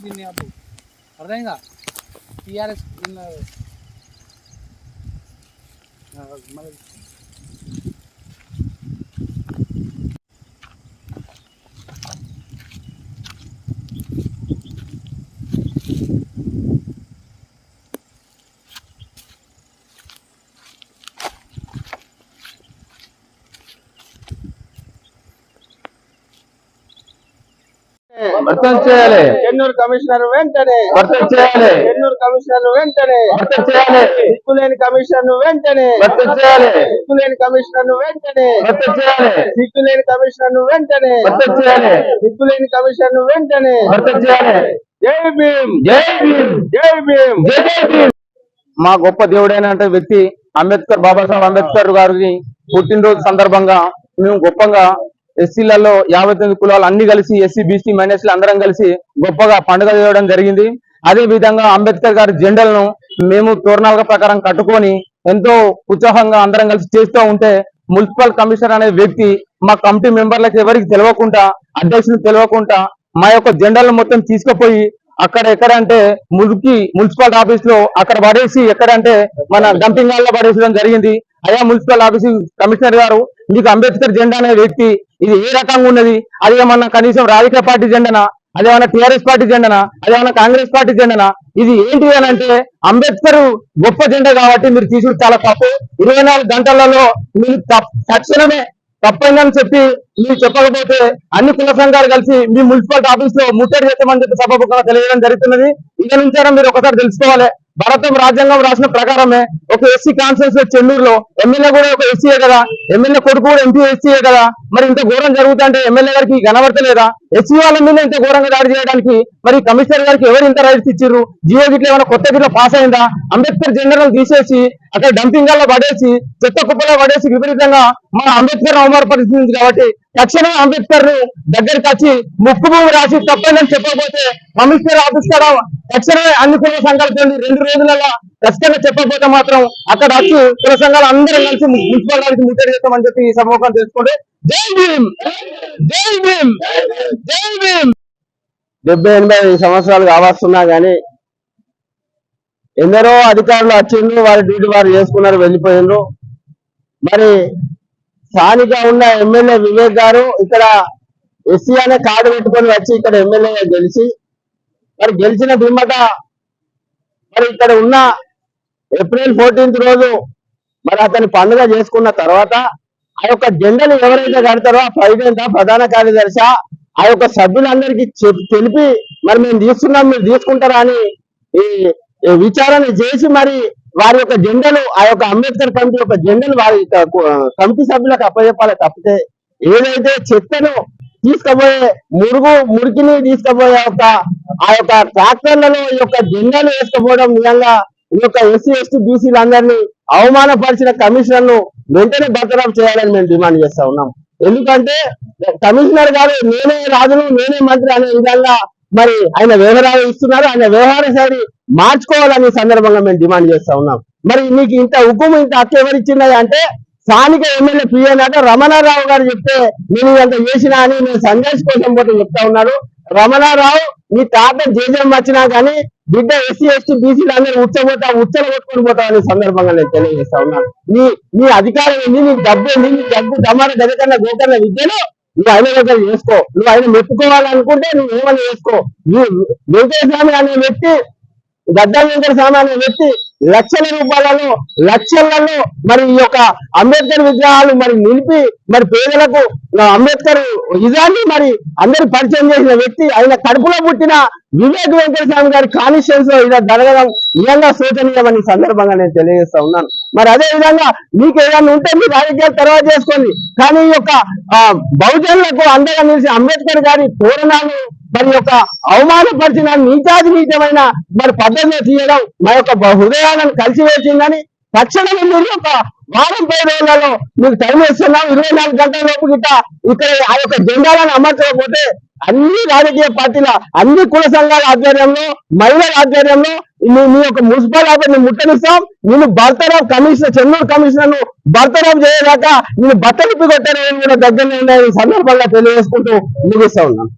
దీన్ని అప్పుడు అర్థమైందా టీఆర్ఎస్ మరి చెన్నూరు కమిషనర్ వెంటనే చెన్నూరు కమిషనర్ వెంటనే సిగ్గులేని కమిషనర్ వెంటనే సిగ్గులేని కమిషనర్ వెంటనే సిగ్గులేని కమిషనర్ వెంటనే సిగ్గులేని కమిషనర్ వెంటనే జై భీమ్ జై భీమ్ జై భీమ్ జై భీమ్. మా గొప్ప దేవుడైన వ్యక్తి అంబేద్కర్ బాబాసాహెబ్ అంబేద్కర్ గారి పుట్టినరోజు సందర్భంగా మేము గొప్పగా ఎస్సీలలో 59 కులాలు అన్ని కలిసి ఎస్సీ బీసీ మైనార్టీలు అందరం కలిసి గొప్పగా పండుగ చేయడం జరిగింది. అదే విధంగా అంబేద్కర్ గారి జెండాలను మేము తోరణాల ప్రకారం కట్టుకొని ఎంతో ఉత్సాహంగా అందరం కలిసి చేస్తూ ఉంటే మున్సిపల్ కమిషనర్ అనే వ్యక్తి మా కమిటీ మెంబర్లకు ఎవరికి తెలియకుండా అధ్యక్షులకు తెలియకుండా మా యొక్క జెండాలను మొత్తం తీసుకుపోయి అక్కడ ఎక్కడంటే మున్సిపల్ ఆఫీస్ లో అక్కడ పడేసి ఎక్కడంటే మన డంపింగ్ హాల్లో పడేసడం జరిగింది. అయ్యా మున్సిపల్ ఆఫీస్ కమిషనర్ గారు, మీకు అంబేద్కర్ జెండా అనే వ్యక్తి ఇది ఏ రకంగా ఉన్నది? అదేమన్నా కనీసం రాజకీయ పార్టీ జెండానా, అదేమన్నా టీఆర్ఎస్ పార్టీ జెండానా, అదేమన్నా కాంగ్రెస్ పార్టీ జెండానా? ఇది ఏంటి అని అంటే అంబేద్కర్ గొప్ప జెండా కాబట్టి మీరు తీసుడు చాలా తప్పు. 24 గంటలలో మీరు తక్షణమే తప్పైందని చెప్పి మీరు చెప్పకపోతే అన్ని కుల సంఘాలు కలిసి మీ మున్సిపల్ ఆఫీస్ లో ముట్టడి చేస్తామని చెప్పి సభాముఖంగా తెలియడం జరుగుతున్నది. ఇక నుంచి మీరు ఒకసారి తెలుసుకోవాలి, భారతం రాజ్యాంగం రాసిన ప్రకారమే ఒక ఎస్సీ కాన్ఫరెన్స్ లో చెన్నూరులో ఎమ్మెల్యే కూడా ఒక ఎస్సీయే కదా, ఎమ్మెల్యే కొడుకు కూడా ఎంపీ ఎస్సీయే కదా. మరి ఇంత ఘోరం జరుగుతుంటే ఎమ్మెల్యే గారికి కనబడతలేదా? ఎస్సీ వాళ్ళ మీద ఇంత ఘోరంగా దాడి చేయడానికి మరి కమిషనర్ గారికి ఎవరు ఇంత రైట్స్ ఇచ్చిర్రు? జియో గిట్ల ఏమైనా కొత్త గిట్ల పాస్ అయిందా? అంబేద్కర్ జెండాలను తీసేసి అక్కడ డంపింగ్ హాల్లో పడేసి చెత్త కుప్పలో పడేసి విపరీతంగా మన అంబేద్కర్ అవమానపరిచింది కాబట్టి తక్షణమే అంబేద్కర్ ను దగ్గరికి వచ్చి ముక్కు భూమి రాసి తప్పని చెప్పకపోతే కమిషనర్ ఆఫీస్ కూడా తక్షణమే అన్ని కుల సంఘాలతో 2 రోజులలో ఖచ్చితంగా చెప్పకపోతే మాత్రం అక్కడ వచ్చి కుల సంఘాలు అందరం కలిసి మున్సిపల్ గారికి ముట్టడి చేస్తామని చెప్పి ఈ సభాముఖం తెలుసుకోండి. జై భీమ్ జై భీమ్ జై భీమ్. 78 సంవత్సరాలు కావస్తున్నా గానీ ఎందరో అధికారులు వచ్చిండ్రు, వారి డ్యూటీ వారు చేసుకున్నారు, వెళ్ళిపోయిండ్రు. మరి స్థానిక ఉన్న ఎమ్మెల్యే వివేక్ గారు ఇక్కడ ఎస్సీ అనే కార్డు పెట్టుకొని వచ్చి ఇక్కడ ఎమ్మెల్యేగా గెలిచి మరి గెలిచిన పిమ్మట మరి ఇక్కడ ఉన్న ఏప్రిల్ 14th రోజు మరి అతని పండుగ చేసుకున్న తర్వాత ఆ యొక్క జెండాను ఎవరైతే కడతారో ఆ ప్రెసిడెంట్ ప్రధాన కార్యదర్శి ఆ యొక్క సభ్యులందరికీ తెలిపి మరి మేము తీసుకున్నాం, మీరు తీసుకుంటారా అని ఈ విచారణ చేసి మరి వారి యొక్క జెండాలు ఆ యొక్క అంబేద్కర్ కమిటీ యొక్క జెండాలు వారి కమిటీ సభ్యులకు అప్పచెప్పాలి. తప్పితే ఏదైతే చెత్తను తీసుకుపోయే మురికిని తీసుకుపోయే ఆ యొక్క ట్రాక్టర్లలో ఈ యొక్క జెండాలు వేసుకుపోవడం నిజంగా ఈ యొక్క ఎస్సీ ఎస్టీ బీసీలందరినీ అవమానపరిచిన కమిషనర్ ను వెంటనే బర్తరఫ్ చేయాలని మేము డిమాండ్ చేస్తా ఉన్నాం. ఎందుకంటే కమిషనర్ గారు నేనే రాజును నేనే మంత్రి అనే విధంగా మరి ఆయన వ్యవహారాలు ఇస్తున్నారు. ఆయన వ్యవహార శైలి మార్చుకోవాలని సందర్భంగా మేము డిమాండ్ చేస్తా ఉన్నాం. మరి మీకు ఇంత హుకుము ఇంత హక్కు ఎవరిచ్చినది అంటే స్థానిక ఎమ్మెల్యే పిఎన్ రమణారావు గారు చెప్తే నేను ఇదంతా చేసినా అని నేను సందేశ్ కోసం పోతే చెప్తా ఉన్నాడు. రమణారావు నీ తాత జేజం వచ్చినా కానీ బిడ్డ ఎస్సీ ఎస్టీ బీసీలు అందరూ ఉచ్చలు కొట్టుకొని పోతామని సందర్భంగా నేను తెలియజేస్తా ఉన్నాను. నీ అధికారం ఏంది, నీ డబ్బు ఏంది, నీ డబ్బు దమాన గదకన్న గోకన్న విద్యను నువ్వు ఆయన దగ్గర చేసుకో. నువ్వు ఆయన మెప్పుకోవాలనుకుంటే నువ్వు ఏమని చేసుకో. వెంకటస్వామి అనే వ్యక్తి గద్దాల వెంకట స్వామి అనే వ్యక్తి లక్షల రూపాయలలో లక్షలలో మరి ఈ యొక్క అంబేద్కర్ విగ్రహాలు మరి నిలిపి మరి పేదలకు అంబేద్కర్ ఇదాన్ని మరి అందరి పరిచయం చేసిన వ్యక్తి. ఆయన కడుపులో పుట్టిన వివేక్ వెంకటస్వామి గారి కాన్స్టిట్యూన్స్ లో ఇలా జరగడం నిజంగా శోచనీయమని సందర్భంగా నేను తెలియజేస్తా ఉన్నాను. మరి అదే విధంగా మీకు ఏదైనా ఉంటే మీరు రాజకీయాలు తర్వాత చేసుకోండి, కానీ ఈ యొక్క బహుజనులకు అండగా నిలిచి అంబేద్కర్ గారి తోరణాలు మరి యొక్క అవమానపరిచిన నీచాధినీచమైన మరి పద్ధతిలో తీయడం మా యొక్క హృదయాలను కలిసివేసిందని తక్షణమే మీరు ఒక వారం 10 రోజులలో మీకు టైం ఇస్తున్నాం. 24 గంటల లోపు గిట్ట ఇక్కడ ఆ యొక్క జెండాలను అమర్చకపోతే అన్ని రాజకీయ పార్టీల అన్ని కుల సంఘాల ఆధ్వర్యంలో మహిళల ఆధ్వర్యంలో మీ యొక్క మున్సిపల్ ఆఫీస్ ముట్టనిస్తాం. నేను బర్తరఫ్ కమిషనర్ చెన్నూరు కమిషనర్ ను బర్తరఫ్ చేయదాకా నేను బట్టలు కొట్టానని కూడా దగ్గరనే ఉన్నాయి సందర్భంగా తెలియజేసుకుంటూ ముగిస్తా ఉన్నాను.